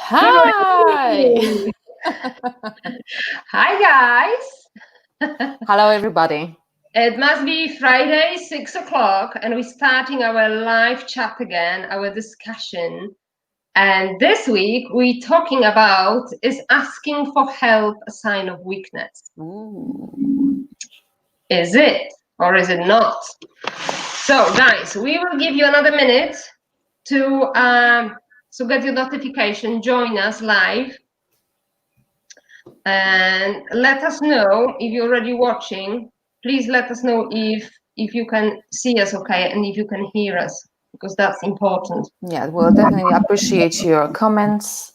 Hi. Hi, guys. Hello, everybody. It must be Friday, 6 o'clock, and we're starting our live chat again, our discussion. And this week, we're talking about, is asking for help a sign of weakness? Ooh. Is it, or is it not? So, guys, we will give you another minute to get your notification, join us live. And let us know if you're already watching. Please let us know if you can see us okay and if you can hear us, because that's important. Yeah, we'll definitely appreciate your comments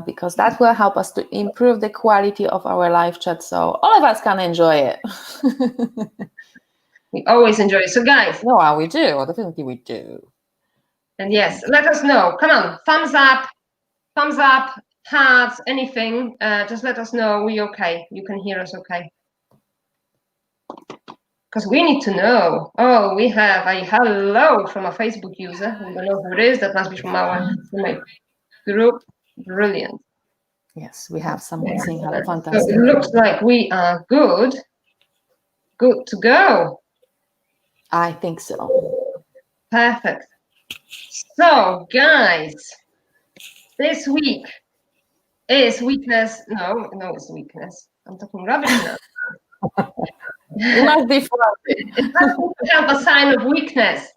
because that will help us to improve the quality of our live chat so all of us can enjoy it. We always enjoy it. So, guys. No, we do. Definitely we do. And yes, let us know. Come on, thumbs up, hearts, anything. Just let us know we're okay. You can hear us okay. Because we need to know. Oh, we have a hello from a Facebook user. We don't know who it is. That must be from my group. Brilliant. Yes, we have someone saying hello. So Fantastic. it looks like we are good to go. I think so. Perfect. So, guys, this week is weakness. No, it's weakness. I'm talking rubbish now. It must be fun. It must have a sign of weakness.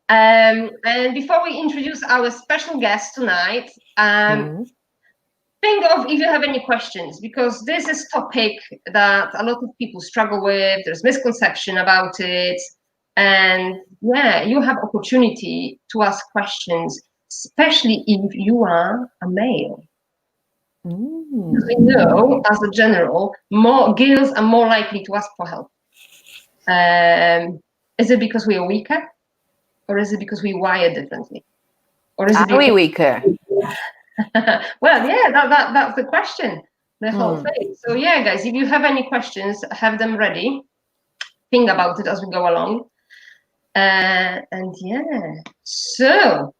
And before we introduce our special guest tonight, think of if you have any questions, because this is a topic that a lot of people struggle with. There's misconception about it. And yeah, you have opportunity to ask questions, especially if you are a male. Because we know, as a general, more girls are more likely to ask for help. Is it because we are weaker? Or is it because we wire differently? Or is it are we weaker? Well, yeah, that's the question, the whole thing. So yeah, guys, if you have any questions, have them ready. Think about it as we go along. And yeah, so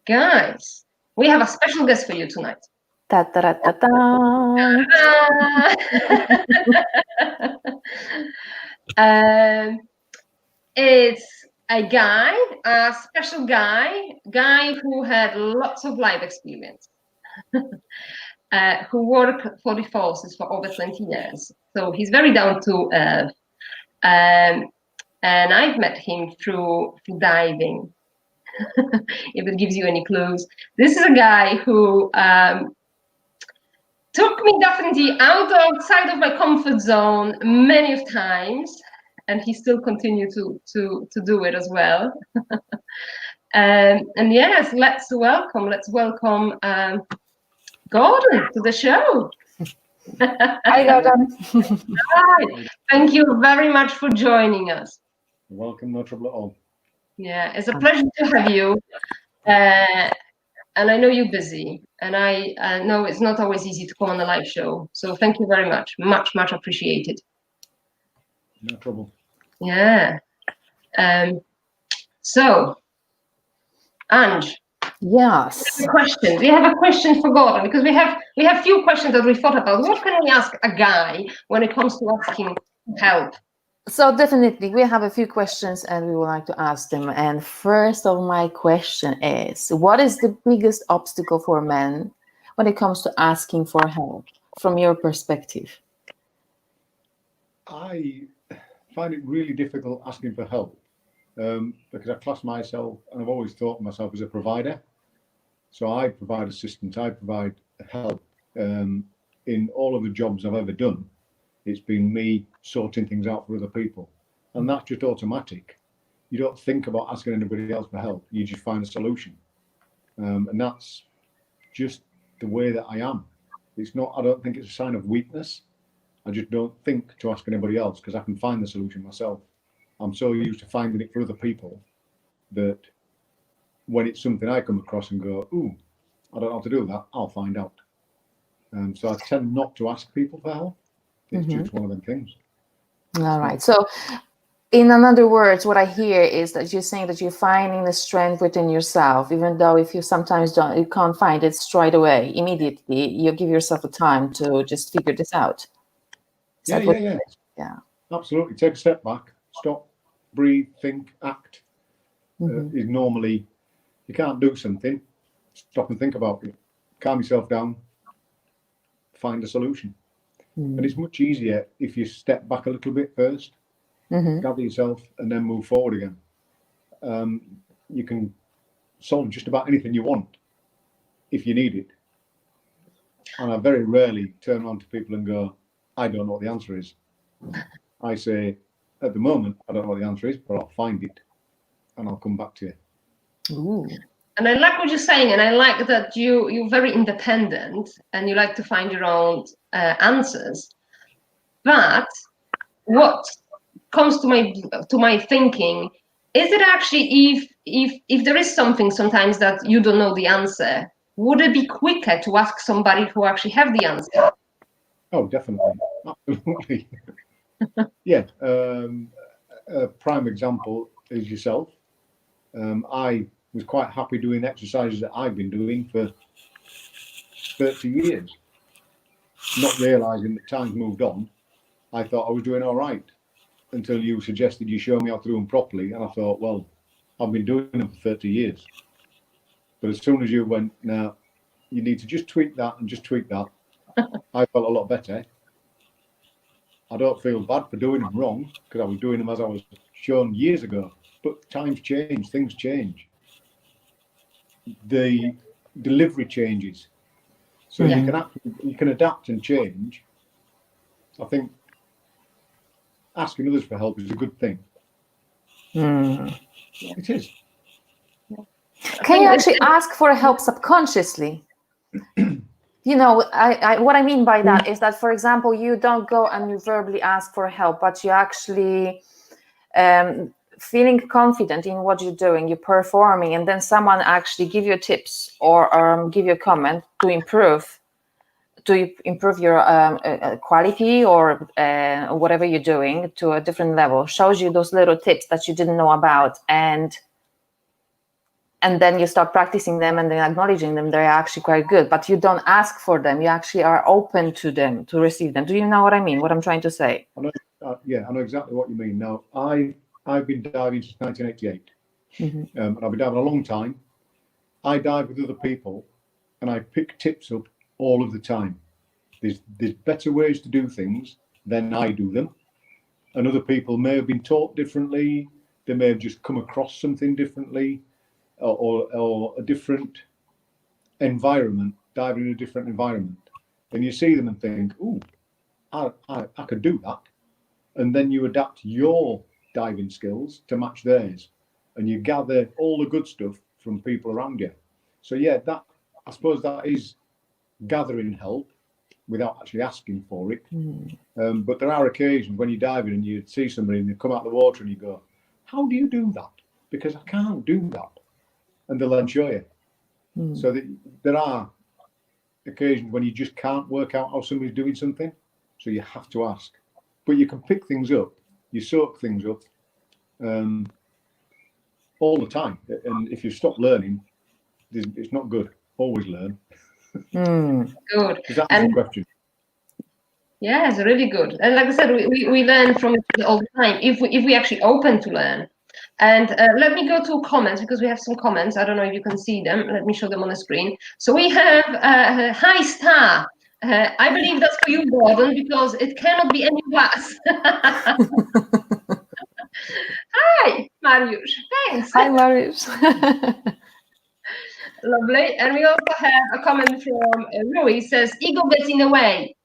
guys, we have a special guest for you tonight. Ta ta ta ta. It's a special guy who had lots of life experience, who worked for the forces for over 20 years. So he's very down to earth. And I've met him through diving. If it gives you any clues. This is a guy who took me definitely outside of my comfort zone many of times, and he still continues to do it as well. And yes, let's welcome Gordon to the show. Hi, Gordon. Hi. Thank you very much for joining us. You're welcome, no trouble at all. Yeah, it's a pleasure to have you. And I know you're busy, and I know it's not always easy to come on a live show. So thank you very much. Much appreciated. No trouble. Yeah. So, Ange. Yes. Question. We have a question for Gordon, because we have few questions that we thought about. What can we ask a guy when it comes to asking help? So definitely we have a few questions and we would like to ask them. And first of my question is, what is the biggest obstacle for men when it comes to asking for help from your perspective? I find it really difficult asking for help because I class myself, and I've always thought of myself as a provider. So I provide assistance, I provide help in all of the jobs I've ever done. It's been me sorting things out for other people, and that's just automatic. You don't think about asking anybody else for help. You just find a solution, and that's just the way that I am. It's not. I don't think it's a sign of weakness. I just don't think to ask anybody else because I can find the solution myself. I'm so used to finding it for other people that when it's something I come across and go, ooh, I don't know how to do that, I'll find out. So I tend not to ask people for help. It's just one of them things. All right. So in other words, what I hear is that you're saying that you're finding the strength within yourself, even though if you sometimes you can't find it straight away, immediately, you give yourself a time to just figure this out. Yeah. Absolutely. Take a step back, stop, breathe, think, act. Is normally, you can't do something, stop and think about it, calm yourself down, find a solution. And it's much easier if you step back a little bit first, gather yourself, and then move forward again. You can solve just about anything you want if you need it. And I very rarely turn around to people and go, I don't know what the answer is. I say, at the moment, I don't know what the answer is, but I'll find it and I'll come back to you. Ooh. And I like what you're saying, and I like that you're very independent and you like to find your own answers. But what comes to my thinking is it actually, if there is something sometimes that you don't know the answer, would it be quicker to ask somebody who actually have the answer? Oh, definitely, absolutely. Yeah. A prime example is yourself. I was quite happy doing exercises that I've been doing for 30 years, not realizing that time's moved on. I thought I was doing all right until you suggested you show me how to do them properly. And I thought, well, I've been doing them for 30 years. But as soon as you went, now you need to just tweak that and just tweak that, I felt a lot better. I don't feel bad for doing them wrong because I was doing them as I was shown years ago. But times change, things change. The delivery changes. So you can adapt and change. I think asking others for help is a good thing. It is. Can you actually ask for help subconsciously? You know, what I mean by that is that, for example, you don't go and you verbally ask for help, but you actually feeling confident in what you're doing, you're performing, and then someone actually give you tips or give you a comment to improve your quality or whatever you're doing to a different level, shows you those little tips that you didn't know about, and then you start practicing them and then acknowledging them. They're actually quite good, but you don't ask for them. You actually are open to them, to receive them. Do you know what I mean? What I'm trying to say? I know, I know exactly what you mean. Now, I've been diving since 1988, and I've been diving a long time. I dive with other people, and I pick tips up all of the time. There's better ways to do things than I do them, and other people may have been taught differently. They may have just come across something differently, or a different environment, diving in a different environment, and you see them and think, "Ooh, I could do that," and then you adapt your diving skills to match theirs, and you gather all the good stuff from people around you. So yeah, that, I suppose, that is gathering help without actually asking for it. But there are occasions when you're diving and you see somebody and they come out of the water and you go, "How do you do that? Because I can't do that." And they'll then show you. So there are occasions when you just can't work out how somebody's doing something, so you have to ask. But you can pick things up, you soak things up all the time. And if you stop learning, it's not good. Always learn. Good. Does that answer the question? Yeah, it's really good. And like I said, we learn from it all the time if we actually open to learn. And let me go to comments, because we have some comments. I don't know if you can see them. Let me show them on the screen. So we have Hi Star. I believe that's for you, Gordon, because it cannot be any worse. Hi, Mariusz. Thanks. Hi, Mariusz. Lovely. And we also have a comment from Rui. Says, ego gets in the way.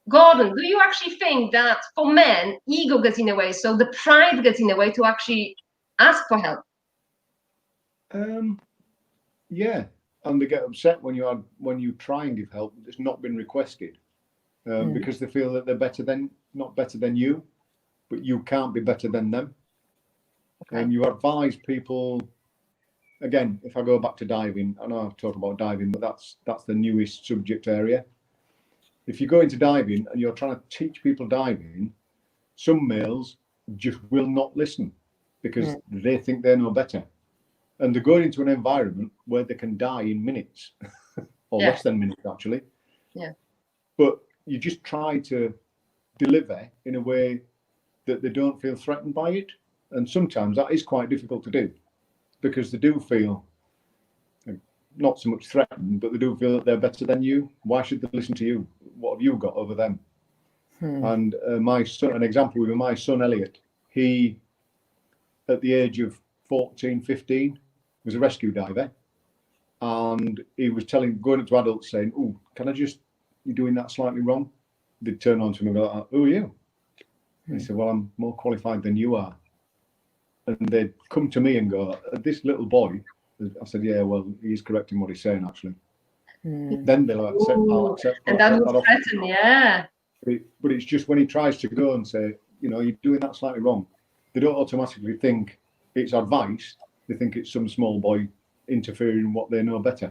Gordon, do you actually think that for men, ego gets in the way, so the pride gets in the way to actually ask for help? Yeah, and they get upset when you try and give help that's not been requested, because they feel that they're not better than you, but you can't be better than them. Okay. And you advise people. Again, if I go back to diving, I know I've talked about diving, but that's the newest subject area. If you go into diving and you're trying to teach people diving, some males just will not listen because they think they know better. And they're going into an environment where they can die in minutes or less than minutes, actually. Yeah. But you just try to deliver in a way that they don't feel threatened by it. And sometimes that is quite difficult to do because they do feel not so much threatened, but they do feel that they're better than you. Why should they listen to you? What have you got over them? And my son, an example with my son Elliot, he, at the age of 14, 15, was a rescue diver. And he was going up to adults saying, "Oh, can I just, you're doing that slightly wrong?" They'd turn on to him and go, "Who are you?" And he said, "Well, I'm more qualified than you are." And they'd come to me and go, "This little boy," I said, "Yeah, well, he's correcting what he's saying, actually." Then they'll accept. I'll accept. And that was threatened, yeah. But it's just when he tries to go and say, "You're doing that slightly wrong," they don't automatically think it's advice. They think it's some small boy interfering in what they know better.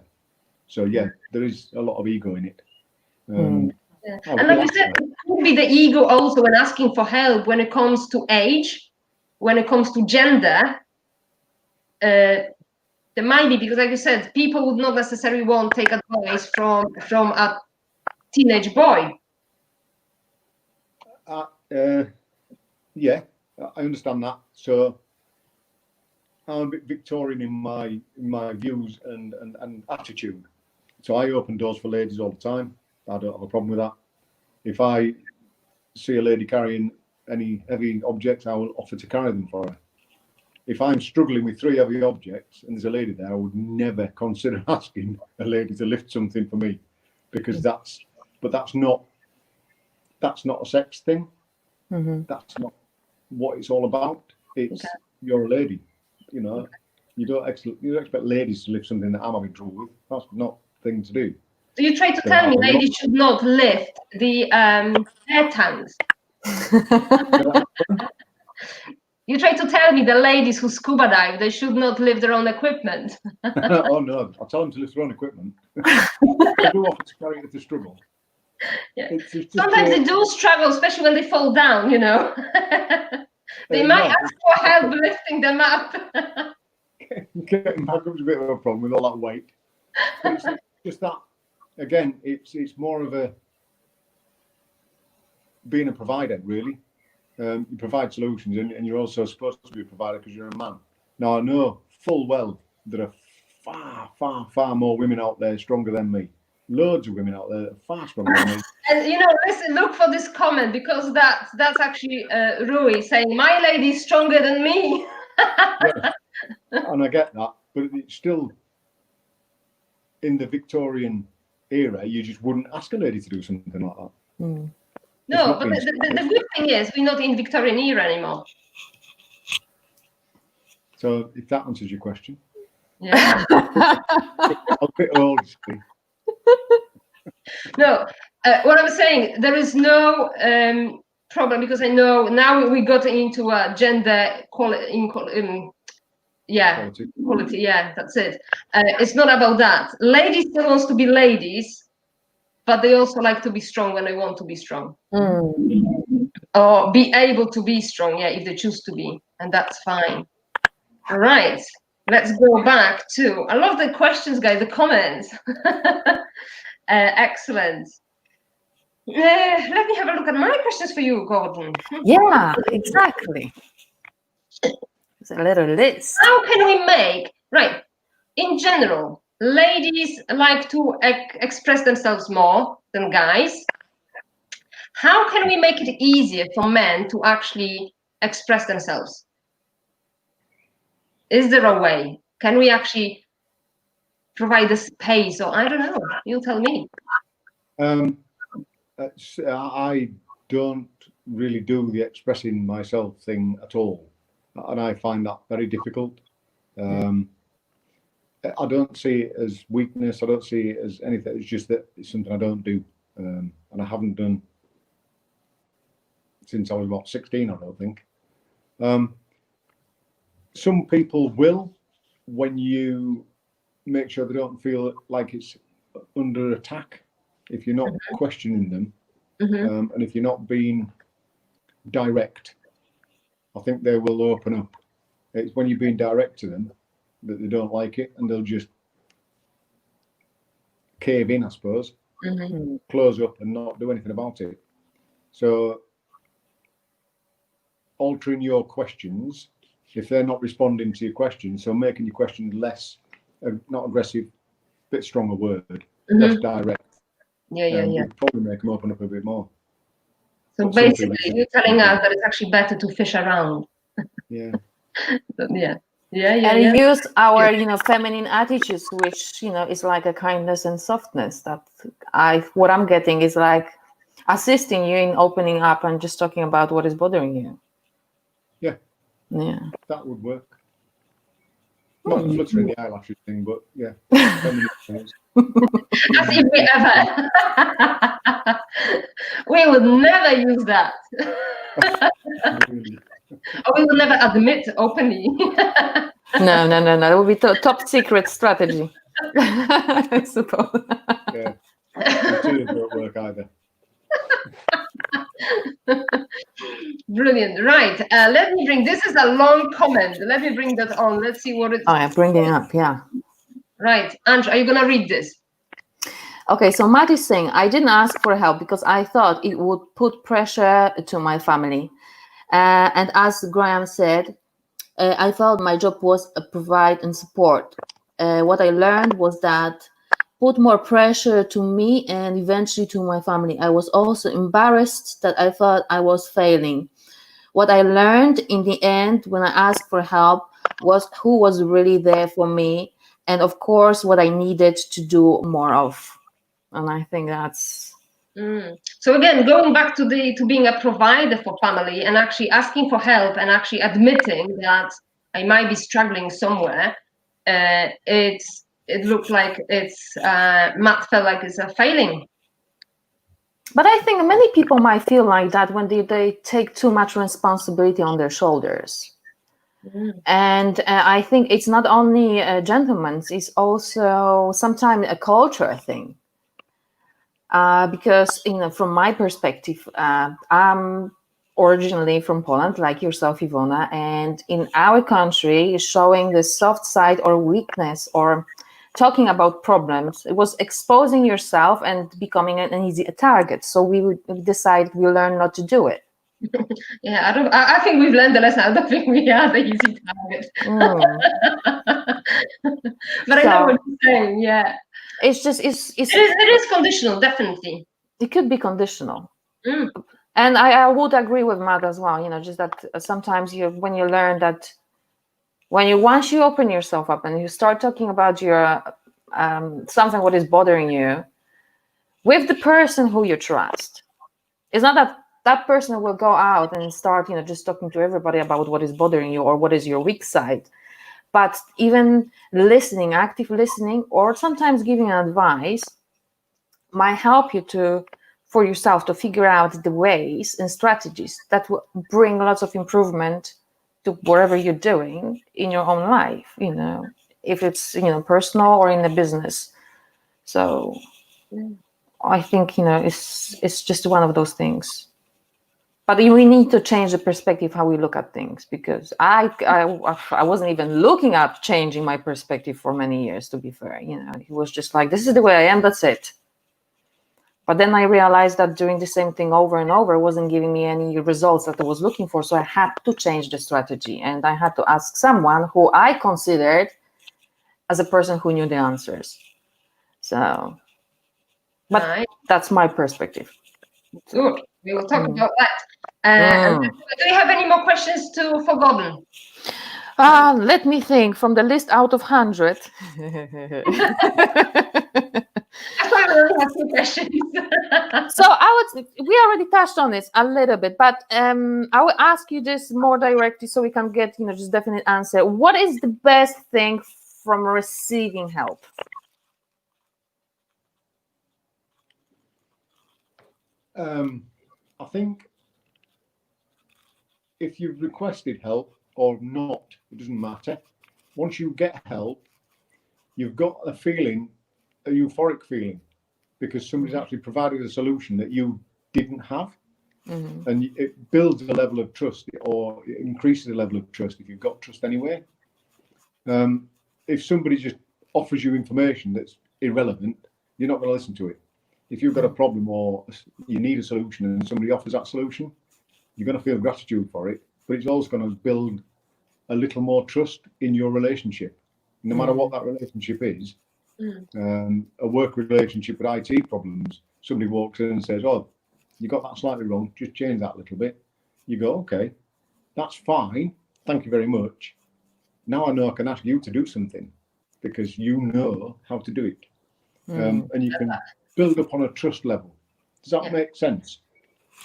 So yeah, there is a lot of ego in it. And like you said, it could be the ego also when asking for help when it comes to age, when it comes to gender. There might be, because like you said, people would not necessarily want to take advice from a teenage boy. Yeah, I understand that. So I'm a bit Victorian in my views and attitude. So I open doors for ladies all the time. I don't have a problem with that. If I see a lady carrying any heavy objects, I will offer to carry them for her. If I'm struggling with 3 heavy objects and there's a lady there, I would never consider asking a lady to lift something for me, because that's not a sex thing. That's not what it's all about. It's you're a lady, you don't expect ladies to lift something that I'm having trouble with. That's not a thing to do. So you try to tell me ladies should not lift the air tanks. You try to tell me the ladies who scuba dive, they should not lift their own equipment. Oh no, I'll tell them to lift their own equipment. They do offer to carry it if they struggle. Yeah. Sometimes they do struggle, especially when they fall down, They might ask for help lifting them up. Getting back up is a bit of a problem with all that weight. But it's just that, again, it's more of a being a provider, really. You provide solutions, and you're also supposed to be a provider because you're a man. Now, I know full well there are far, far, far more women out there stronger than me. Loads of women out there that are far stronger than me. And listen, look for this comment, because that's actually Rui saying, "My lady is stronger than me." Yeah. And I get that, but it's still in the Victorian era. You just wouldn't ask a lady to do something like that. No, but the good thing is we're not in Victorian era anymore. So if that answers your question. Yeah. I'm a bit old. No, what I'm saying, there is no problem, because I know now we got into gender equality. Yeah, that's it. It's not about that. Ladies still wants to be ladies, but they also like to be strong when they want to be strong. Or be able to be strong, if they choose to be, and that's fine. All right, let's go back to, I love the questions, guys, the comments. Excellent. Let me have a look at my questions for you, Gordon. Yeah, exactly. It's a little list. How can we make, in general, ladies like to express themselves more than guys. How can we make it easier for men to actually express themselves? Is there a way? Can we actually provide the space? Or I don't know, you tell me. I don't really do the expressing myself thing at all, and I find that very difficult. I don't see it as weakness. I don't see it as anything. It's just that it's something I don't do, and I haven't done since I was about 16, I don't think. Some people will, when you make sure they don't feel like it's under attack, if you're not questioning them, and if you're not being direct. I think they will open up. It's when you're being direct to them that they don't like it, and they'll just cave in, I suppose, close up and not do anything about it. So altering your questions, if they're not responding to your questions, so making your questions less, not aggressive, bit stronger word, less direct. Yeah. Would probably make them open up a bit more. So But some people basically, you're telling us that it's actually better to fish around. Yeah. And use our, feminine attitudes, which, is like a kindness and softness. That what I'm getting is like assisting you in opening up and just talking about what is bothering you. Yeah. Yeah. That would work. Not the fluttering the eyelashes thing, but yeah. As if we ever. We would never use that. Or we would never admit openly. No. That would be top secret strategy. I suppose. Yeah. It won't work either. Brilliant. Right. Let me bring, this is a long comment. Let me bring that on. Let's see what it's. Oh, yeah, bring it up. Yeah. Right. Andrew, are you going to read this? Okay, so Matt is saying, I didn't ask for help because I thought it would put pressure to my family. And as Graham said, I felt my job was provide and support. What I learned was that put more pressure to me and eventually to my family. I was also embarrassed that I thought I was failing. What I learned in the end when I asked for help was who was really there for me, and of course what I needed to do more of. And I think that's so again, going back to being a provider for family and actually asking for help and actually admitting that I might be struggling somewhere. It looked like Matt felt like it's a failing. But I think many people might feel like that when they take too much responsibility on their shoulders. And I think it's not only gentlemen's, it's also sometimes a culture thing. Because, from my perspective, I'm originally from Poland, like yourself, Ivona, and in our country, showing the soft side or weakness or talking about problems, it was exposing yourself and becoming an easy target. So we decided we learn not to do it. Yeah, I think we've learned the lesson. I don't think we are the easy target. But I know what you're saying. Yeah. It is conditional, definitely. It could be conditional. And I would agree with Matt as well, just that sometimes when you learn that once you open yourself up and you start talking about your something what is bothering you with the person who you trust, it's not that person will go out and start, just talking to everybody about what is bothering you or what is your weak side. But even listening, active listening, or sometimes giving advice might help you for yourself to figure out the ways and strategies that will bring lots of improvement to whatever you're doing in your own life, if it's, personal or in a business. So I think, it's just one of those things. But we need to change the perspective how we look at things, because I wasn't even looking at changing my perspective for many years, to be fair. It was just like, this is the way I am, that's it. But then I realized that doing the same thing over and over wasn't giving me any results that I was looking for. So I had to change the strategy, and I had to ask someone who I considered as a person who knew the answers. So, but that's my perspective. Good. We will talk about that. Do you have any more questions for Gordon? Let me think. From the list out of 100. I thought we only have 2 questions. So we already touched on this a little bit, but I will ask you this more directly so we can get, just definite answer. What is the best thing from receiving help? I think if you've requested help or not, it doesn't matter. Once you get help, you've got a euphoric feeling, because somebody's actually provided a solution that you didn't have. And it builds a level of trust, or it increases the level of trust if you've got trust anyway. If somebody just offers you information that's irrelevant, you're not going to listen to it. If you've got a problem or you need a solution and somebody offers that solution, you're going to feel gratitude for it, but it's also going to build a little more trust in your relationship, no matter what that relationship is. A work relationship with IT problems, somebody walks in and says, oh, you got that slightly wrong, just change that a little bit. You go, okay, that's fine, thank you very much. Now I know I can ask you to do something because you know how to do it. And you can build up on a trust level. Does that make sense?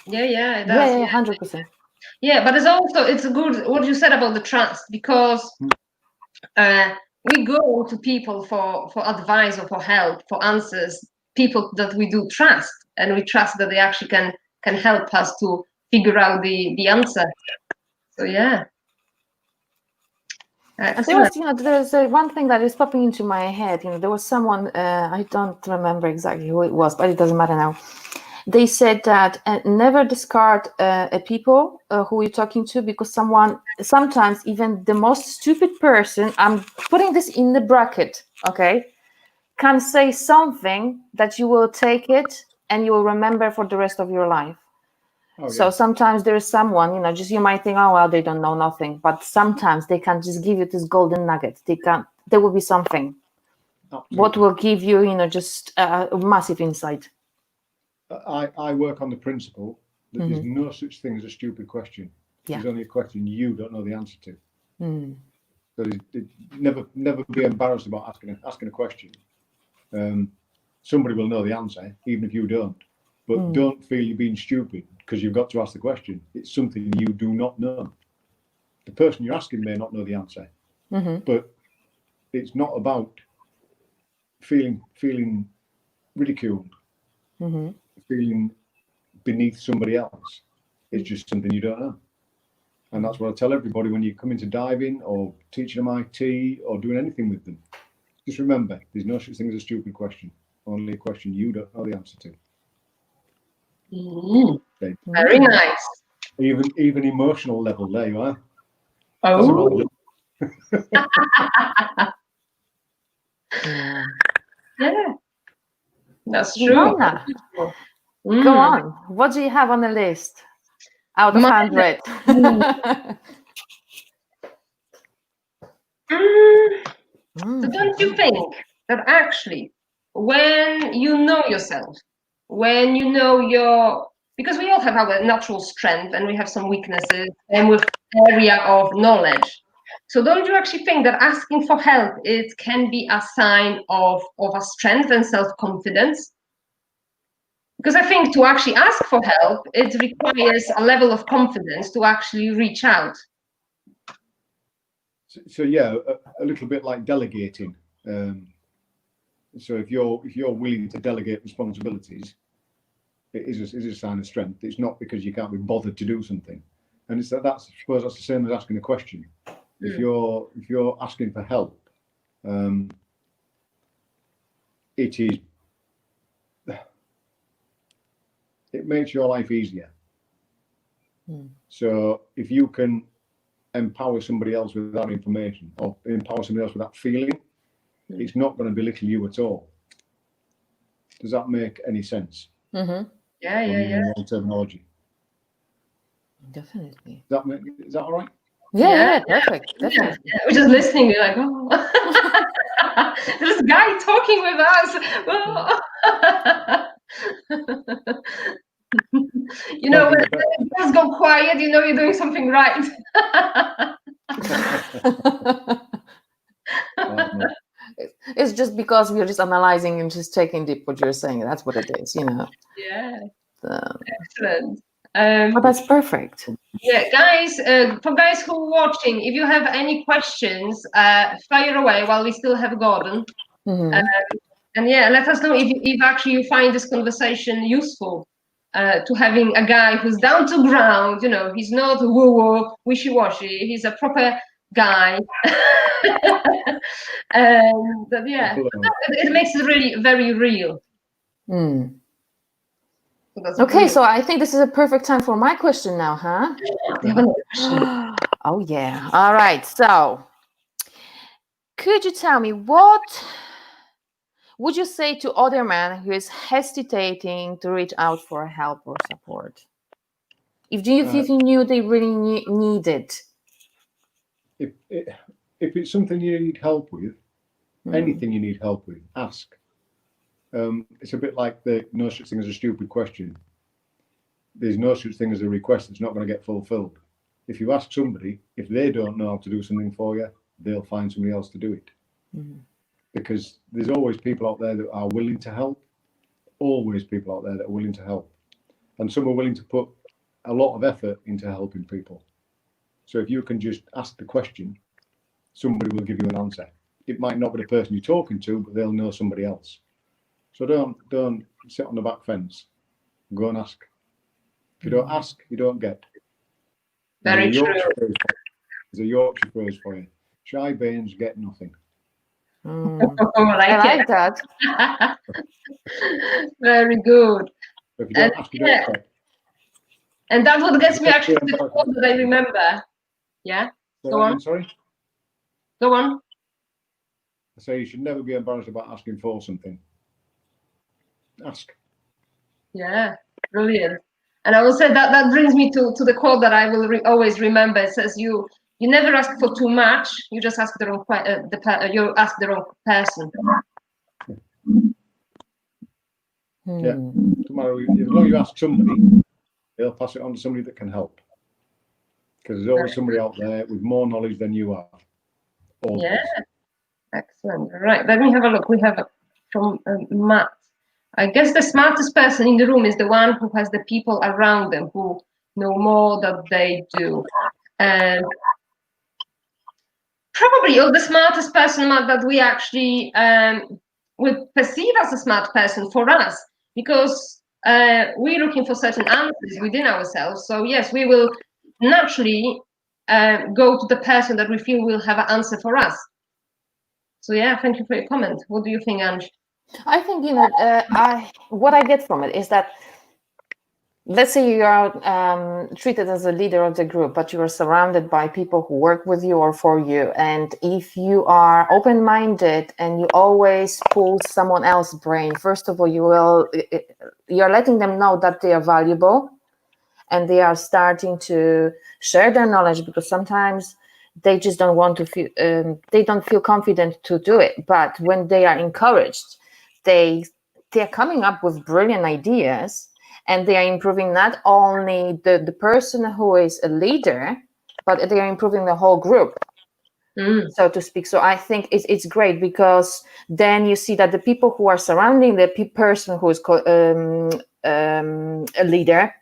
Yeah, it does. Yeah, 100%. Yeah, but it's good what you said about the trust, because we go to people for advice or for help, for answers, people that we do trust, and we trust that they actually can help us to figure out the answer. So yeah. There's one thing that is popping into my head. There was someone, I don't remember exactly who it was, but it doesn't matter now. They said that never discard a people who you're talking to, because sometimes even the most stupid person, I'm putting this in the bracket, okay, can say something that you will take it and you will remember for the rest of your life. So sometimes there is someone, just you might think, oh, well, they don't know nothing. But sometimes they can just give you this golden nugget. There will be something. Absolutely. What will give you, just a massive insight. I work on the principle that there's no such thing as a stupid question. There's only a question you don't know the answer to. So never be embarrassed about asking a question. Somebody will know the answer, even if you don't. But don't feel you're being stupid because you've got to ask the question. It's something you do not know. The person you're asking may not know the answer, but it's not about feeling ridiculed, feeling beneath somebody else. It's just something you don't know. And that's what I tell everybody when you come into diving or teaching them IT or doing anything with them. Just remember, there's no such thing as a stupid question. Only a question you don't know the answer to. Okay. Very nice. Even emotional level, there you are. Oh. Yeah, that's true. Go on. What do you have on the list? Out of 100. So don't you think that actually, when you know yourself, when you know because we all have our natural strength and we have some weaknesses and with area of knowledge. So don't you actually think that asking for help, it can be a sign of a strength and self-confidence? Because I think to actually ask for help, it requires a level of confidence to actually reach out. So yeah, a little bit like delegating. So if you're willing to delegate responsibilities, it is a sign of strength. It's not because you can't be bothered to do something. And I suppose that's the same as asking a question. If you're asking for help, it makes your life easier. So if you can empower somebody else with that information or empower somebody else with that feeling, it's not going to belittle you at all. Does that make any sense? Yeah. Terminology. Definitely. Is that all right? Yeah, perfect. Definitely. Yeah. We're just listening. We're like, oh, there's a guy talking with us. When it does go quiet, you're doing something right. It's just because we're just analyzing and just taking deep what you're saying. That's what it is, Yeah. Excellent. But that's perfect. Yeah, guys, for guys who are watching, if you have any questions, fire away while we still have Gordon. And yeah, let us know if actually you find this conversation useful, to having a guy who's down to ground, he's not woo-woo, wishy-washy, he's a proper guy. And yeah, it makes it really very real. So that's Okay, brilliant. so I think this is a perfect time for my question now, huh? We have another question. Oh yeah. All right. So, could you tell me what would you say to other man who is hesitating to reach out for help or support? If you knew they really need it. If it's something you need help with, anything you need help with, ask. It's a bit like the no such thing as a stupid question. There's no such thing as a request that's not going to get fulfilled. If you ask somebody, if they don't know how to do something for you, they'll find somebody else to do it. Because there's always people out there that are willing to help. Always people out there that are willing to help. And some are willing to put a lot of effort into helping people. So if you can just ask the question, somebody will give you an answer. It might not be the person you're talking to, but they'll know somebody else. So don't sit on the back fence. Go and ask. If you don't ask, you don't get. Very true. There's a Yorkshire phrase for you. Shy Baines get nothing. I like that. Very good. So if you don't ask, you don't get. And that's what gets me actually to the quote that I remember. Yeah. Go on. Sorry? Go on. I say you should never be embarrassed about asking for something. Ask. Yeah, brilliant. And I will say that brings me to the quote that I will always remember. It says, "You never ask for too much. You just ask the wrong you ask the wrong person." Yeah. Tomorrow, as long as you ask somebody, they'll pass it on to somebody that can help. Because there's always somebody out there with more knowledge than you are. Always. Yeah. Excellent. Right. Let me have a look. We have from Matt. I guess the smartest person in the room is the one who has the people around them who know more than they do. And probably the smartest person that we actually would perceive as a smart person for us, because we're looking for certain answers within ourselves. So yes, we will naturally go to the person that we feel will have an answer for us. So yeah, thank you for your comment. What do you think, Ange? I think what I get from it is that, let's say you are treated as a leader of the group, but you are surrounded by people who work with you or for you. And if you are open-minded and you always pull someone else's brain, first of all, you're letting them know that they are valuable and they are starting to share their knowledge, because sometimes they just don't want to feel, they don't feel confident to do it. But when they are encouraged, they're coming up with brilliant ideas, and they are improving not only the person who is a leader, but they are improving the whole group, so to speak. So I think it's great, because then you see that the people who are surrounding the person who is a leader,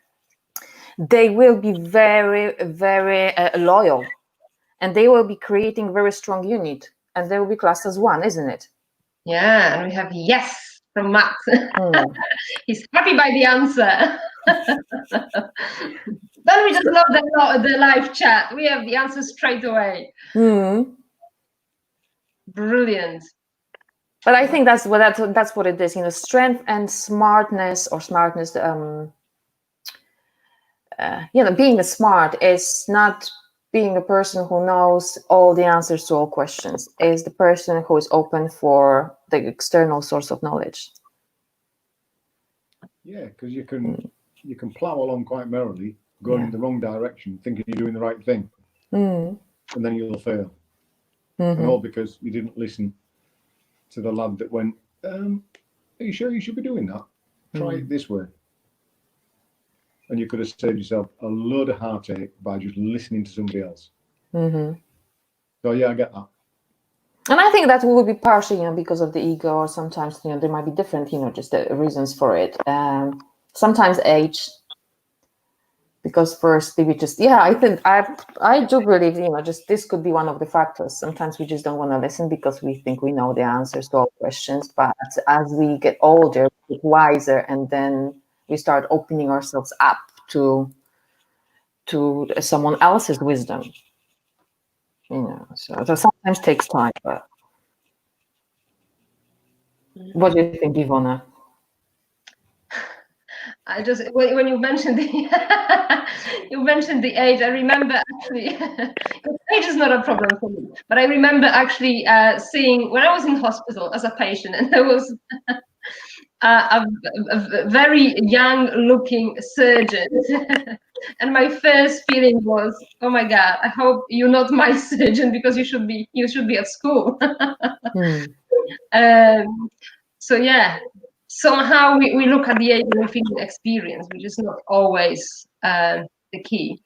they will be very, very loyal, and they will be creating very strong unit, and they will be classed as one, isn't it? Yeah, and we have yes from Matt. He's happy by the answer. Then we just love the live chat. We have the answer straight away. Brilliant. But I think that's what it is. Strength and smartness, or smartness. Being smart is not being a person who knows all the answers to all questions. Is the person who is open for the external source of knowledge. Yeah, because you can plow along quite merrily, going in the wrong direction, thinking you're doing the right thing, and then you'll fail. And all because you didn't listen to the lad that went, are you sure you should be doing that? Try it this way. And you could have saved yourself a load of heartache by just listening to somebody else. So yeah, I get that. And I think that will be partially, because of the ego, or sometimes, there might be different, just the reasons for it. Sometimes age, because first we just, I think I do believe, just this could be one of the factors. Sometimes we just don't want to listen because we think we know the answers to all questions. But as we get older, we get wiser, and then we start opening ourselves up to someone else's wisdom. So sometimes takes time. But what do you think, Ivona? I just when you mentioned the you mentioned the age, I remember actually age is not a problem for me, but I remember actually seeing when I was in hospital as a patient, and there was a very young looking surgeon. And my first feeling was, oh my God, I hope you're not my surgeon, because you should be at school. So yeah, somehow we look at the age and we feel the experience, which is not always the key.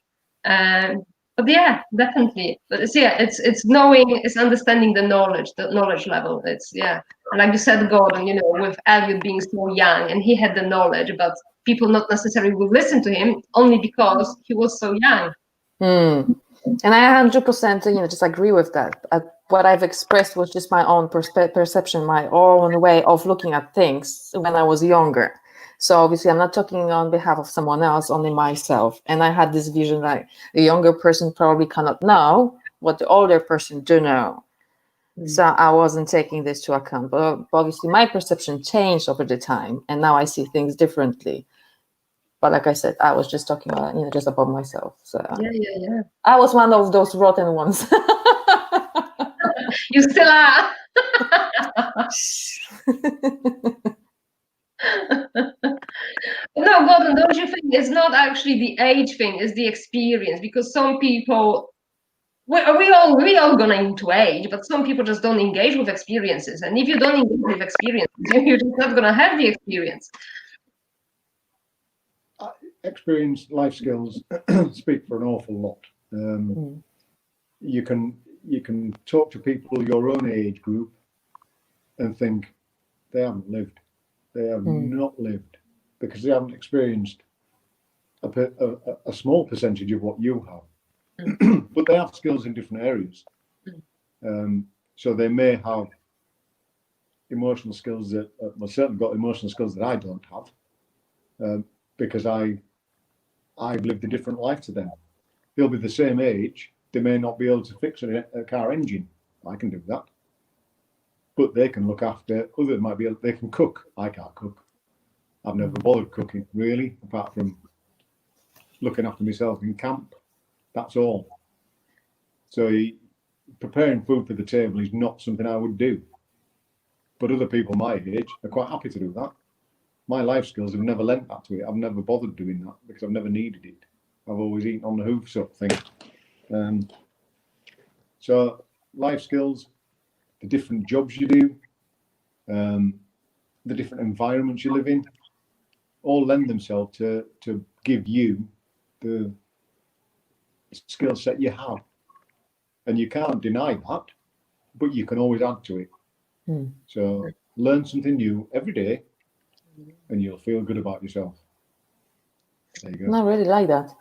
But yeah, definitely. But it's knowing, it's understanding the knowledge level. It's and like you said, Gordon, with Elliot being so young, and he had the knowledge, but people not necessarily would listen to him only because he was so young. And I 100% just agree with that. What I've expressed was just my own perception, my own way of looking at things when I was younger. So obviously I'm not talking on behalf of someone else, only myself. And I had this vision that the younger person probably cannot know what the older person do know. So I wasn't taking this to account. But obviously my perception changed over the time, and now I see things differently. But like I said, I was just talking about, just about myself. So Yeah. I was one of those rotten ones. You still are. No, Gordon, don't you think it's not actually the age thing, it's the experience? Because some people, we all gonna into age, but some people just don't engage with experiences. And if you don't engage with experiences, you're just not gonna have the experience. Experience, life skills speak for an awful lot. You can talk to people your own age group and think they haven't lived. They have not lived, because they haven't experienced a small percentage of what you have. But they have skills in different areas. So they may have emotional skills that, well, certainly got emotional skills that I don't have, because I've lived a different life to them. They'll be the same age. They may not be able to fix a car engine. I can do that. But they can look after, others might be able, they can cook. I can't cook. I've never bothered cooking, really, apart from looking after myself in camp. That's all. So preparing food for the table is not something I would do. But other people my age are quite happy to do that. My life skills have never lent that to it. I've never bothered doing that because I've never needed it. I've always eaten on the hoof sort of thing. So life skills, the different jobs you do, the different environments you live in, all lend themselves to give you the skill set you have. And you can't deny that, but you can always add to it. So learn something new every day, and you'll feel good about yourself. There you go. I really like that.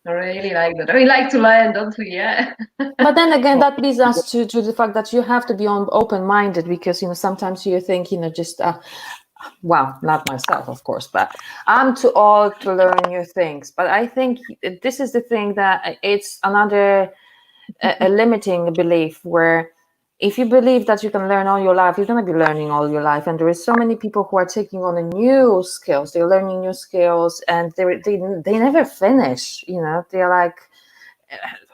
I really like that. We like to learn, don't we? Yeah. But then again, that leads us to the fact that you have to be open-minded, because sometimes you think just well, not myself, of course, but I'm too old to learn new things. But I think this is the thing, that it's another a limiting belief, where if you believe that you can learn all your life, you're going to be learning all your life. And there is so many people who are taking on new skills. They're learning new skills, and they never finish. They're like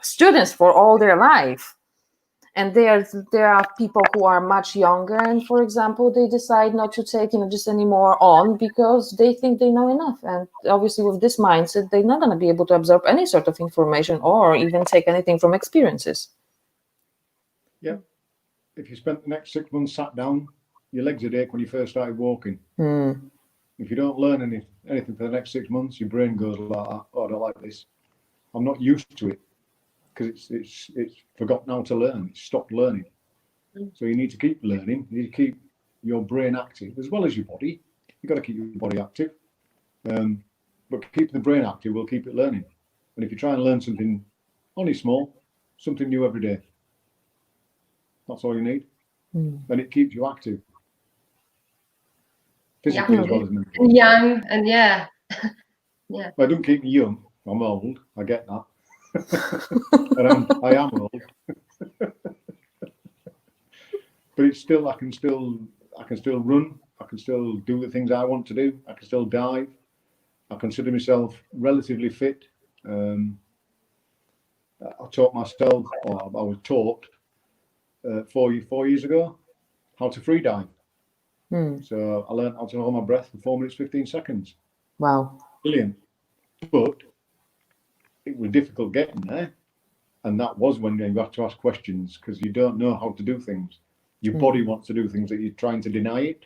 students for all their life. And there are people who are much younger, and for example, they decide not to take just any more on because they think they know enough. And obviously, with this mindset, they're not going to be able to absorb any sort of information or even take anything from experiences. Yeah. If you spent the next 6 months sat down, your legs would ache when you first started walking. If you don't learn anything for the next 6 months, your brain goes like that. Oh, I don't like this. I'm not used to it, because it's forgotten how to learn. It's stopped learning. So you need to keep learning. You need to keep your brain active as well as your body. You've got to keep your body active. But keeping the brain active will keep it learning. And if you try and learn something only small, something new every day, that's all you need. And it keeps you active. Physically as well as mentally. And young, and yeah. Well, it doesn't keep me young. I'm old. I get that. And I am old. But it's still, I can still run. I can still do the things I want to do. I can still dive. I consider myself relatively fit. I taught myself, or I was taught 4 years ago, how to free dive. So I learned how to hold my breath for 4 minutes, 15 seconds. Wow. Brilliant. But it was difficult getting there. And that was when you have to ask questions because you don't know how to do things. Your body wants to do things that you're trying to deny it.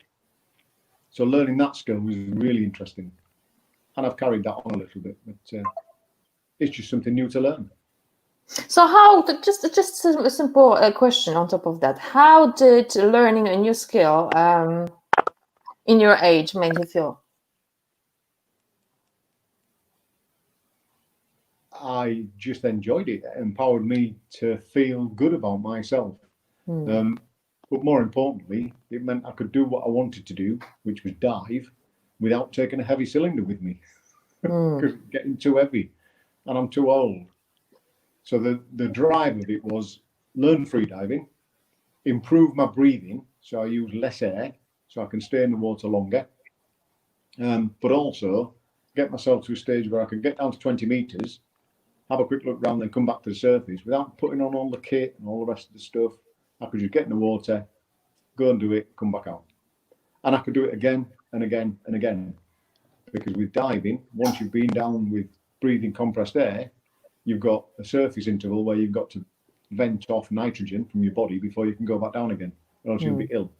So learning that skill was really interesting. And I've carried that on a little bit, but it's just something new to learn. So how, just a simple question on top of that. How did learning a new skill in your age make you feel? I just enjoyed it. It empowered me to feel good about myself. But more importantly, it meant I could do what I wanted to do, which was dive, without taking a heavy cylinder with me. Because it's getting too heavy and I'm too old. So the drive of it was learn free diving, improve my breathing, so I use less air, so I can stay in the water longer, but also get myself to a stage where I can get down to 20 meters, have a quick look around, then come back to the surface without putting on all the kit and all the rest of the stuff. I could just get in the water, go and do it, come back out. And I could do it again and again and again. Because with diving, once you've been down with breathing compressed air, you've got a surface interval where you've got to vent off nitrogen from your body before you can go back down again, or else you'll be ill.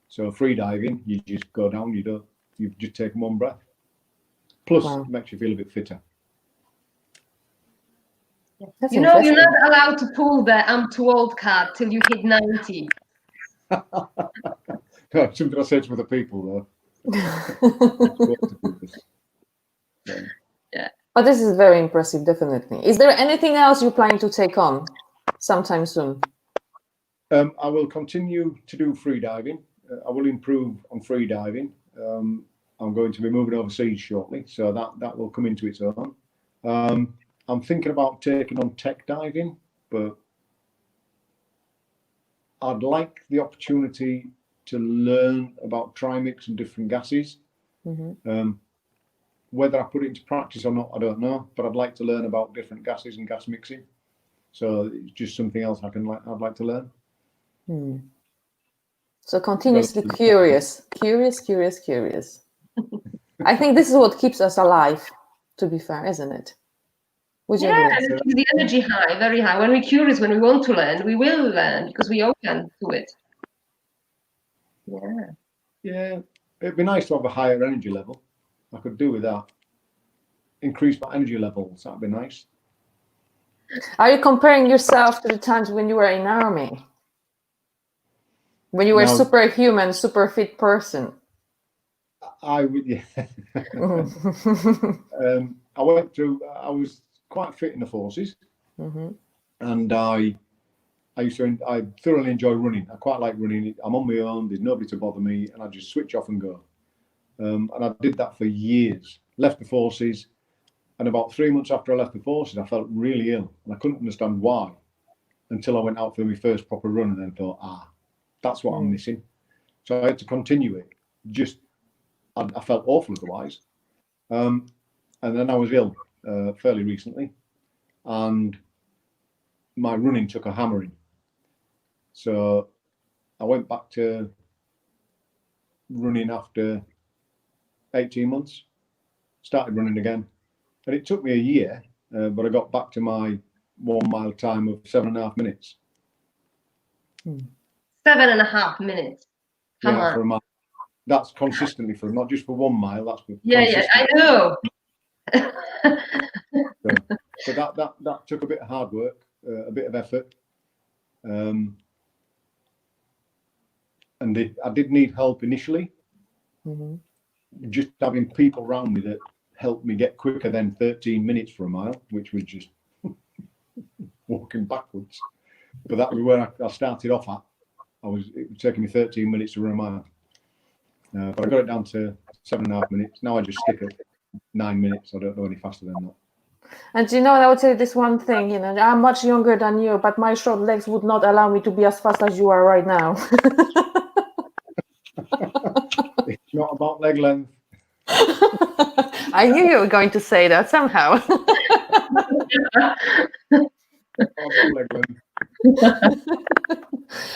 So free diving, you just go down, you've just taken one breath. Plus, it makes you feel a bit fitter. You know, you're not allowed to pull the "I'm too old" card till you hit 90. No, something I say to other people, though. Yeah. But this is very impressive, definitely. Is there anything else you're planning to take on sometime soon? I will continue to do free diving. I will improve on free diving. I'm going to be moving overseas shortly, so that will come into its own. I'm thinking about taking on tech diving, but I'd like the opportunity to learn about trimix and different gases. Whether I put it into practice or not, I don't know, but I'd like to learn about different gases and gas mixing. So it's just something else I'd like to learn. So continuously curious. I think this is what keeps us alive, to be fair, isn't it? Would you agree? It keeps the energy high, very high. When we're curious, when we want to learn, we will learn because we open to it. Yeah, it'd be nice to have a higher energy level. I could do with that. Increase my energy levels, that'd be nice. Are you comparing yourself to the times when you were in army? When you were superhuman, super fit person? I would, yeah. I was quite fit in the forces, and I thoroughly enjoy running. I quite like running. I'm on my own, there's nobody to bother me, and I just switch off and go. And I did that for years. Left the forces, and about 3 months after I left the forces, I felt really ill, and I couldn't understand why until I went out for my first proper run, and then thought, that's what I'm missing. So I had to continue it. I felt awful otherwise. And then I was ill fairly recently, and my running took a hammering. So I went back to running after 18 months, started running again. And it took me a year, but I got back to my 1 mile time of 7.5 minutes. 7.5 minutes. Yeah, for a mile. That's consistently for, not just for 1 mile. That's for I know. So that took a bit of hard work, a bit of effort, and I did need help initially. Just having people around me that helped me get quicker than 13 minutes for a mile, which was just walking backwards. But that was where I started off at. It was taking me 13 minutes to run a mile. But I got it down to 7.5 minutes. Now I just stick at 9 minutes. I don't go any faster than that. And you know, I would say this one thing, I'm much younger than you, but my short legs would not allow me to be as fast as you are right now. It's not about leg length. I knew you were going to say that somehow.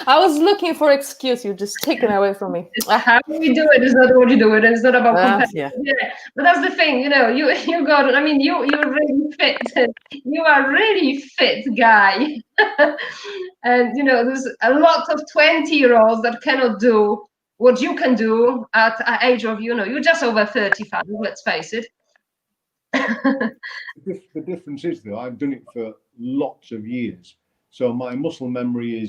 I was looking for excuse. You're just taken away from me. How we do it is not what you do it. It's not about Yeah. yeah. But that's the thing, you know. You got. I mean, you're really fit. You are really fit guy. And you know, there's a lot of 20-year-olds that cannot do what you can do at the age of, you know, you're just over 35. Let's face it. The difference is, though, I've done it for lots of years, so my muscle memory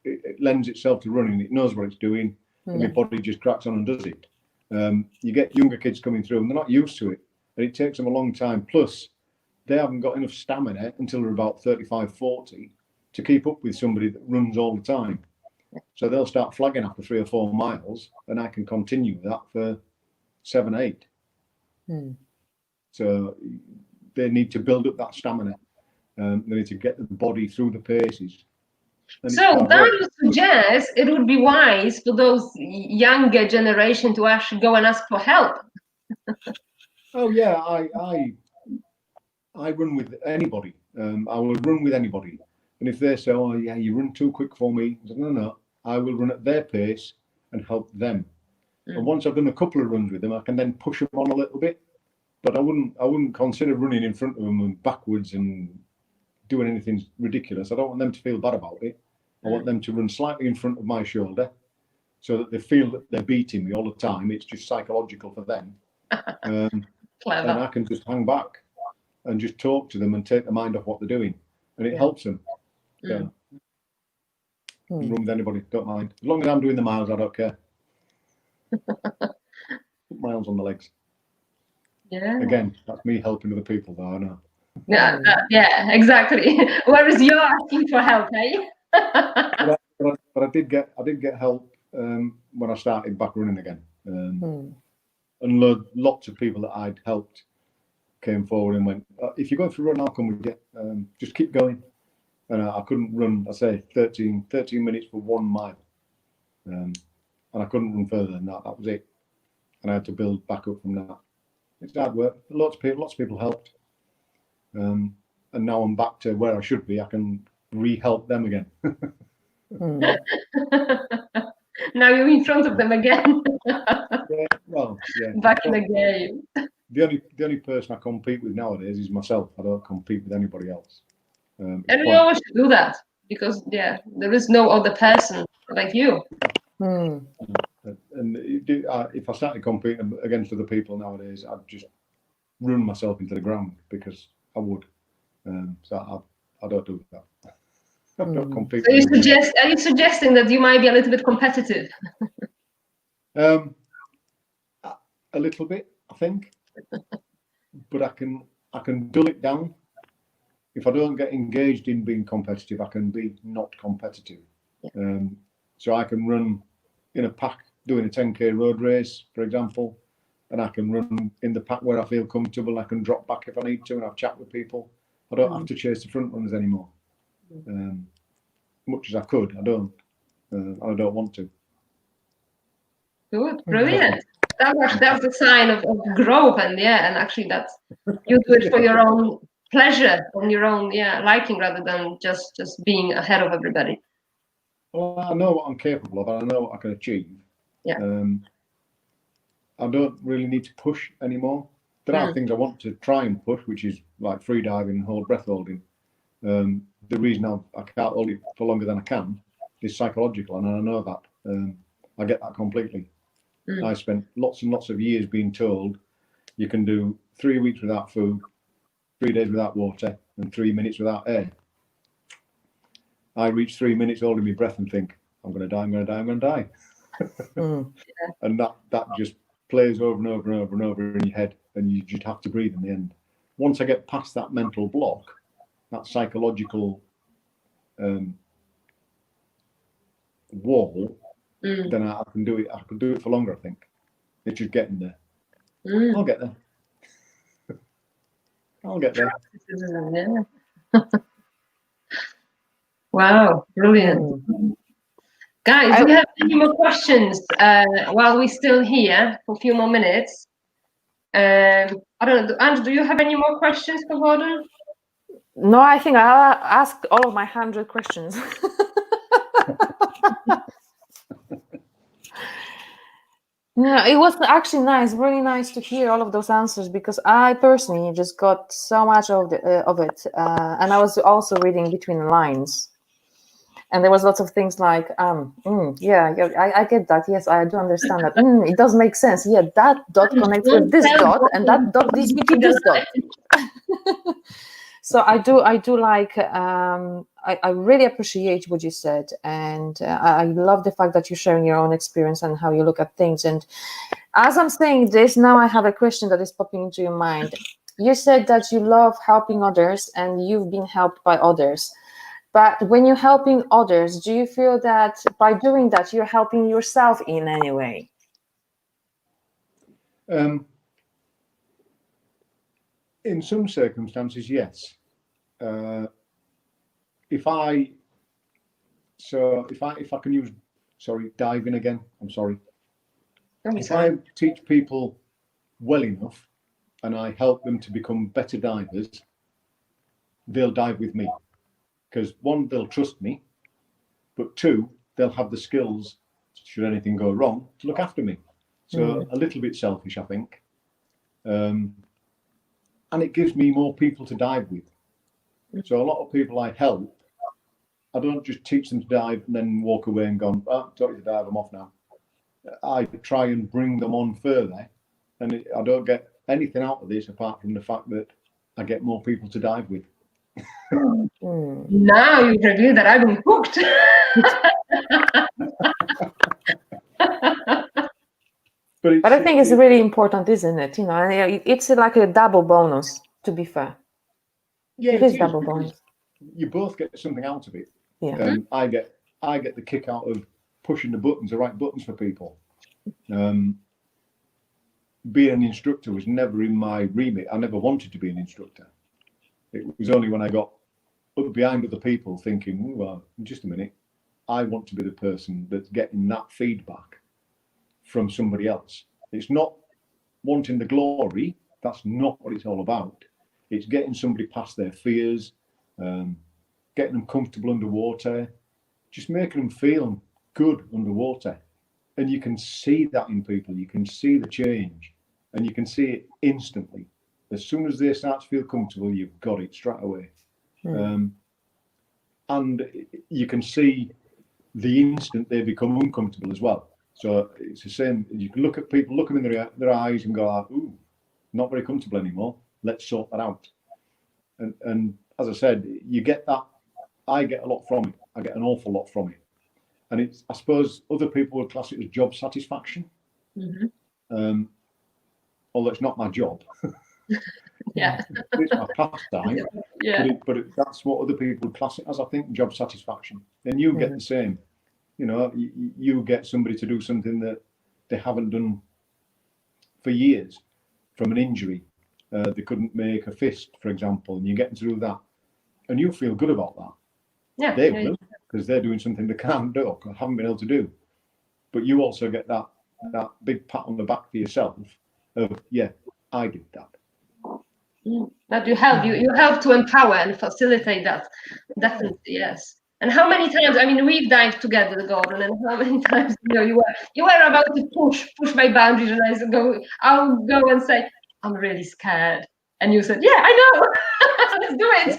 it lends itself to running. It knows what it's doing, and my body just cracks on and does it. You get younger kids coming through, and they're not used to it, and it takes them a long time. Plus, they haven't got enough stamina until they're about 35, 40 to keep up with somebody that runs all the time. So they'll start flagging after 3 or 4 miles, and I can continue that for 7, 8. So they need to build up that stamina. They need to get the body through the paces. So that would suggest it would be wise for those younger generation to actually go and ask for help. Oh yeah, I run with anybody. I will run with anybody. And if they say, "Oh yeah, you run too quick for me," I say, no, I will run at their pace and help them. And once I've done a couple of runs with them, I can then push them on a little bit. But I wouldn't consider running in front of them and backwards and doing anything ridiculous. I don't want them to feel bad about it. I want them to run slightly in front of my shoulder so that they feel that they're beating me all the time. It's just psychological for them. And I can just hang back and just talk to them and take their mind off what they're doing. And it helps them. Run with anybody, don't mind. As long as I'm doing the miles, I don't care. Put miles on the legs. Yeah. Again, that's me helping other people, though, I know. Yeah, exactly. Whereas you're asking for help, eh? but I did get help when I started back running again. And lots of people that I'd helped came forward and went, "If you're going for a run, I'll come with you. Just keep going." And I couldn't run, I say, 13 minutes for 1 mile. And I couldn't run further than that. That was it. And I had to build back up from that. It's hard work. Lots of people helped. And now I'm back to where I should be. I can re-help them again. Now you're in front of them again. Yeah. Back in the game. The only person I compete with nowadays is myself. I don't compete with anybody else. And we always should do that because there is no other person like you. And if I started competing against other people nowadays, I'd just run myself into the ground because I would. So I don't do that. I don't compete. So are you suggesting that you might be a little bit competitive? A little bit, I think, but I can dull it down. If I don't get engaged in being competitive, I can be not competitive. So I can run in a pack doing a 10k road race, for example, and I can run in the pack where I feel comfortable. I can drop back if I need to and have chat with people. I don't have to chase the front runners anymore. Much as I could, I don't. And I don't want to. Good, brilliant. That's a sign of growth, and actually that's you do it for your own pleasure and your own liking rather than just being ahead of everybody. Well, I know what I'm capable of, and I know what I can achieve. Yeah. I don't really need to push anymore. There are things I want to try and push, which is like free diving and breath holding. The reason I can't hold it for longer than I can is psychological, and I know that. I get that completely. I spent lots and lots of years being told you can do 3 weeks without food, 3 days without water, and 3 minutes without air. I reach 3 minutes holding my breath and think, I'm going to die, I'm going to die, I'm going to die. And that just plays over and over and over and over in your head, and you just have to breathe in the end. Once I get past that mental block, that psychological wall, then I can do it. I can do it for longer, I think. It's just getting there. I'll get there. I'll get there. Wow, brilliant. Guys, do you have any more questions while we're still here for a few more minutes? I don't know, Andrew, do you have any more questions for Gordon? No, I think I asked all of my 100 questions. No, it was actually nice, really nice to hear all of those answers, because I personally just got so much of it, and I was also reading between the lines, and there was lots of things like, yeah, I get that. Yes, I do understand that. It does make sense. Yeah, that dot connects with this dot, and that dot leads me to this dot. So I do like, I really appreciate what you said, and I love the fact that you're sharing your own experience and how you look at things. And as I'm saying this, now I have a question that is popping into your mind. You said that you love helping others and you've been helped by others. But when you're helping others, do you feel that by doing that, you're helping yourself in any way? In some circumstances, yes. If I can use, diving again. I'm sorry. If I teach people well enough and I help them to become better divers, they'll dive with me. Because one, they'll trust me, but two, they'll have the skills, should anything go wrong, to look after me. So a little bit selfish, I think. And it gives me more people to dive with. So a lot of people I help, I don't just teach them to dive and then walk away and go, taught you to dive, I'm off now. I try and bring them on further, and I don't get anything out of this apart from the fact that I get more people to dive with. Now you reveal that I've been hooked. But I think it's really important, isn't it? You know, it's like a double bonus, to be fair. Yeah, it is double bonus. You both get something out of it. Yeah. I get the kick out of pushing the right buttons for people. Being an instructor was never in my remit. I never wanted to be an instructor. It was only when I got up behind other people thinking, well, just a minute, I want to be the person that's getting that feedback from somebody else. It's not wanting the glory. That's not what it's all about. It's getting somebody past their fears, getting them comfortable underwater, just making them feel good underwater. And you can see that in people. You can see the change, and you can see it instantly. As soon as they start to feel comfortable, you've got it straight away. And you can see the instant they become uncomfortable as well. So it's the same. You can look at people, look them in their eyes and go, ooh, not very comfortable anymore. Let's sort that out. And as I said, you get that. I get a lot from it. I get an awful lot from it. And it's, I suppose other people would class it as job satisfaction. Although it's not my job. Yeah. It's my pastime. Yeah. But that's what other people would class it as, I think, job satisfaction. And you get the same. You know, you get somebody to do something that they haven't done for years from an injury. They couldn't make a fist, for example, and you get them to do that. And you feel good about that. Yeah. They will, because they're doing something they can't do or haven't been able to do. But you also get that big pat on the back for yourself of, yeah, I did that. That you help to empower and facilitate that. Definitely, yes. And how many times? I mean, we've dived together, Gordon, and how many times you were about to push my boundaries, and I'll go and say, I'm really scared, and you said, yeah, I know, let's do it.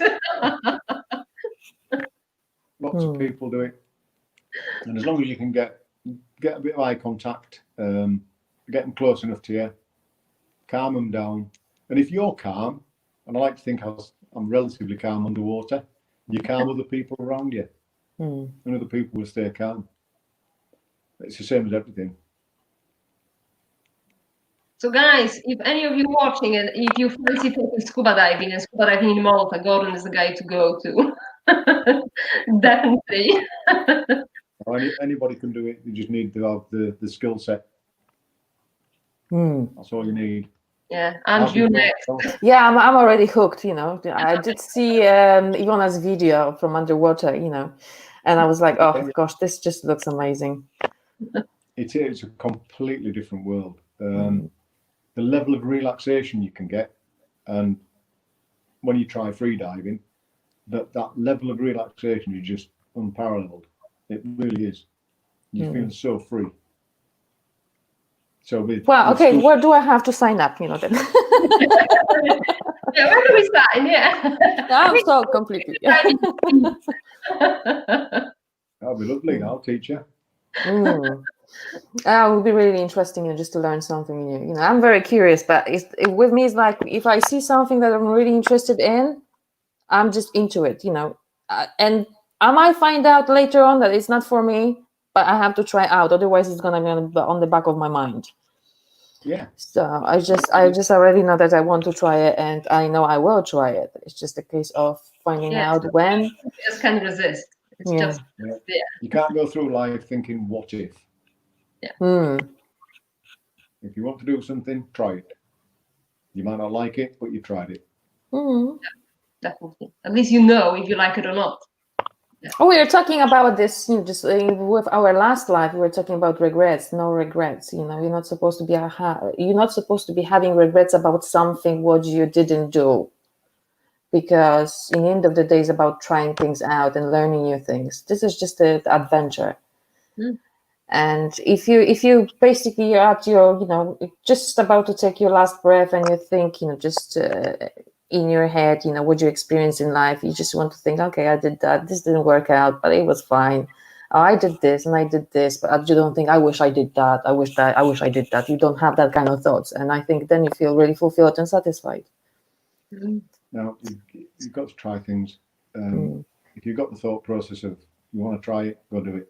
Lots of people do it, and as long as you can get a bit of eye contact, get them close enough to you, calm them down, and if you're calm, and I like to think I'm relatively calm underwater, you calm other people around you, and other people will stay calm. It's the same as everything. So guys, if any of you watching and if you fancy taking scuba diving in Malta, Gordon is the guy to go to. Definitely. Anybody can do it. You just need to have the skill set. That's all you need. Yeah, and you next. Yeah, I'm already hooked. You know, I did see Ivona's video from underwater. You know, and I was like, oh gosh, this just looks amazing. It's a completely different world. the level of relaxation you can get, and when you try free diving, that level of relaxation is just unparalleled. It really is. You feel so free. So well, okay, where do I have to sign up? Then. Yeah, where do we sign? Yeah. I'm so completely. That'll be lovely. I'll teach you. It would be really interesting, just to learn something new. I'm very curious, but with me, it's like if I see something that I'm really interested in, I'm just into it, and I might find out later on that it's not for me, but I have to try out. Otherwise, it's gonna be on the back of my mind. Yeah. So I just already know that I want to try it, and I know I will try it. It's just a case of finding out when. You just can't resist. It's just You can't go through life thinking, what if? Yeah. If you want to do something, try it. You might not like it, but you tried it. Definitely. At least you know if you like it or not. Yeah. Oh, we were talking about this, just with our last live. We were talking about regrets. No regrets. You're not supposed to be having regrets about something what you didn't do, because in the end of the day, it's about trying things out and learning new things. This is just an adventure. And if you basically you're at your just about to take your last breath, and you think just in your head what you experience in life, you just want to think, okay, I did that, this didn't work out, but it was fine. Oh, I did this and I did this, but you don't think, I wish I did that, I wish I did that. You don't have that kind of thoughts, and I think then you feel really fulfilled and satisfied. Now you've got to try things. If you've got the thought process of you want to try it, go do it.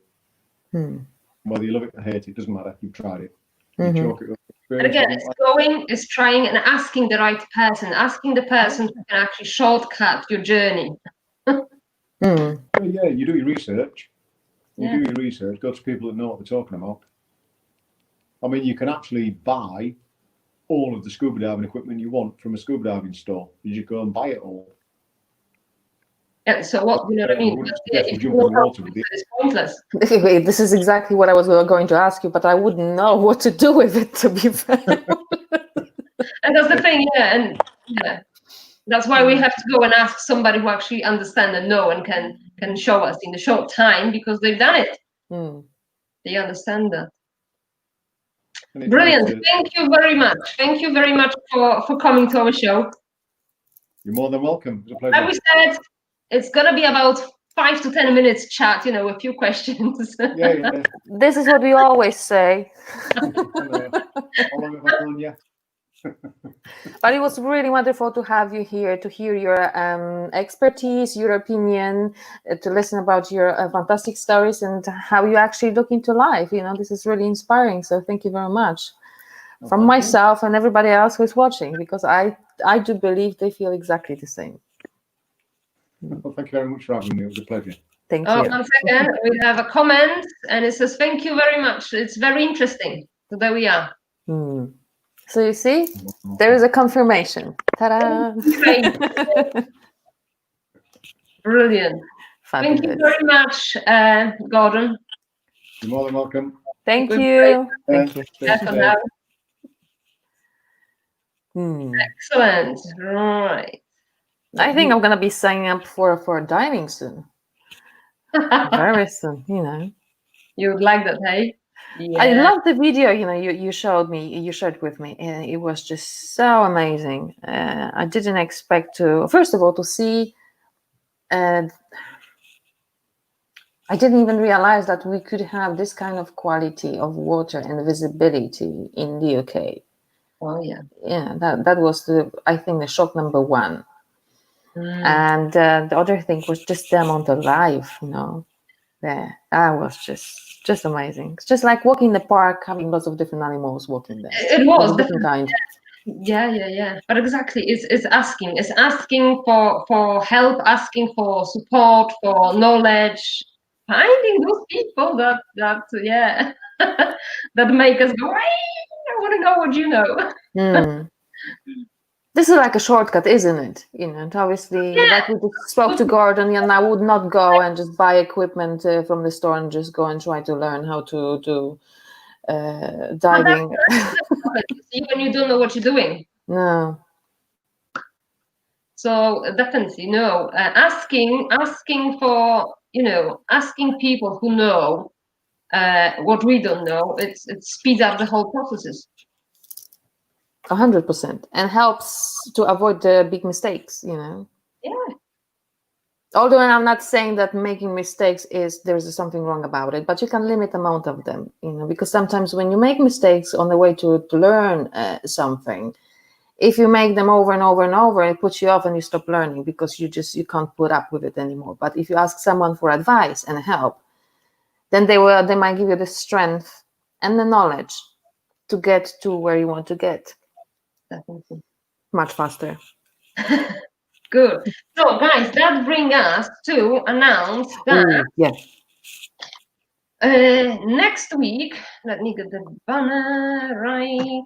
Whether you love it or hate it, doesn't matter. You've tried it. You chalk it up. And again, it's trying and asking the right person, asking the person who can actually shortcut your journey. Yeah, you do your research. Do your research. Go to people that know what they're talking about. I mean, you can actually buy all of the scuba diving equipment you want from a scuba diving store. You just go and buy it all. Yeah, so what, you know what I mean? It's pointless. This is exactly what I was going to ask you, but I wouldn't know what to do with it, to be fair. And that's the thing, and that's why we have to go and ask somebody who actually understands and know and can show us in the short time, because they've done it. They understand that. Brilliant. Thank you very much. Thank you very much for coming to our show. You're more than welcome. It's a pleasure. Like we said, it's going to be about 5 to 10 minutes chat, a few questions. Yeah. This is what we always say. How long have I done yet? But it was really wonderful to have you here, to hear your expertise, your opinion, to listen about your fantastic stories and how you actually look into life. This is really inspiring. So thank you very much from myself and everybody else who's watching, because I do believe they feel exactly the same. Well, thank you very much for having me. It was a pleasure. Thank you. Once again, we have a comment, and it says, thank you very much. It's very interesting. So there we are. So you see, there is a confirmation. Ta-da! Brilliant. Fabulous. Thank you very much, Gordon. You're more than welcome. Thank you. Thank you. Excellent. Right. I think I'm gonna be signing up for diving soon. Very soon, You would like that, hey? Yeah. I love the video, you showed me, you shared with me, and it was just so amazing. I didn't expect to, first of all, to see, I didn't even realize that we could have this kind of quality of water and visibility in the UK. Oh, yeah. Yeah, that was, I think, the shock number one. And the other thing was just them on the live, that was just amazing. It's just like walking in the park, having lots of different animals walking there. It was different kind. Yeah. But exactly, it's asking for help, asking for support, for knowledge, finding those people that that make us go, hey, I want to know what you know. This is like a shortcut, isn't it? And obviously, like we just spoke to Gordon, and I would not go and just buy equipment from the store and just go and try to learn how to do diving. Even you don't know what you're doing. No. So definitely no. Asking for, asking people who know what we don't know. It speeds up the whole processes. 100%, and helps to avoid the big mistakes. Yeah. Although I'm not saying that making mistakes there's something wrong about it, but you can limit the amount of them, because sometimes when you make mistakes on the way to learn something, if you make them over and over and over, it puts you off and you stop learning because you can't put up with it anymore. But if you ask someone for advice and help, then they might give you the strength and the knowledge to get to where you want to get. Definitely. Much faster. Good. So guys, that brings us to announce that next week, let me get the banner right.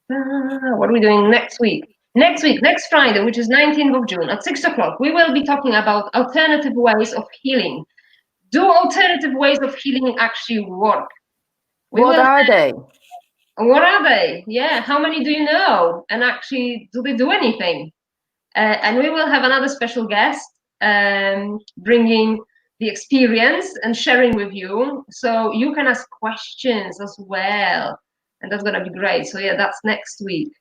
What are we doing next week? Next Friday, which is 19th of June at 6 o'clock, we will be talking about alternative ways of healing. Do alternative ways of healing actually work? What are they? What are they? Yeah, how many do you know? And actually, do they do anything? And we will have another special guest bringing the experience and sharing with you. So you can ask questions as well. And that's going to be great. So yeah, that's next week.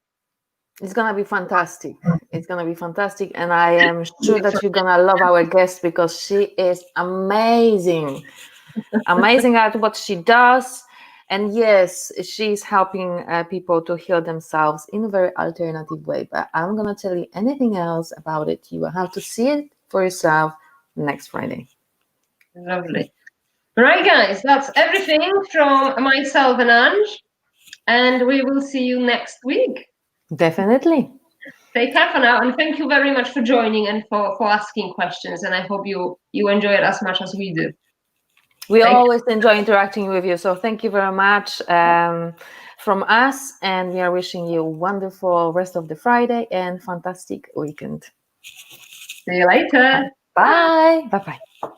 It's going to be fantastic. It's going to be fantastic. And I am sure that you're going to love our guest because she is amazing. Amazing at what she does. And yes, she's helping people to heal themselves in a very alternative way. But I'm going to tell you anything else about it. You will have to see it for yourself next Friday. Lovely. Right, guys, that's everything from myself and Ange. And we will see you next week. Definitely. Take care for now. And thank you very much for joining and for asking questions. And I hope you enjoy it as much as we do. We always enjoy interacting with you. So thank you very much from us. And we are wishing you a wonderful rest of the Friday and fantastic weekend. See you later. Bye. Bye-bye.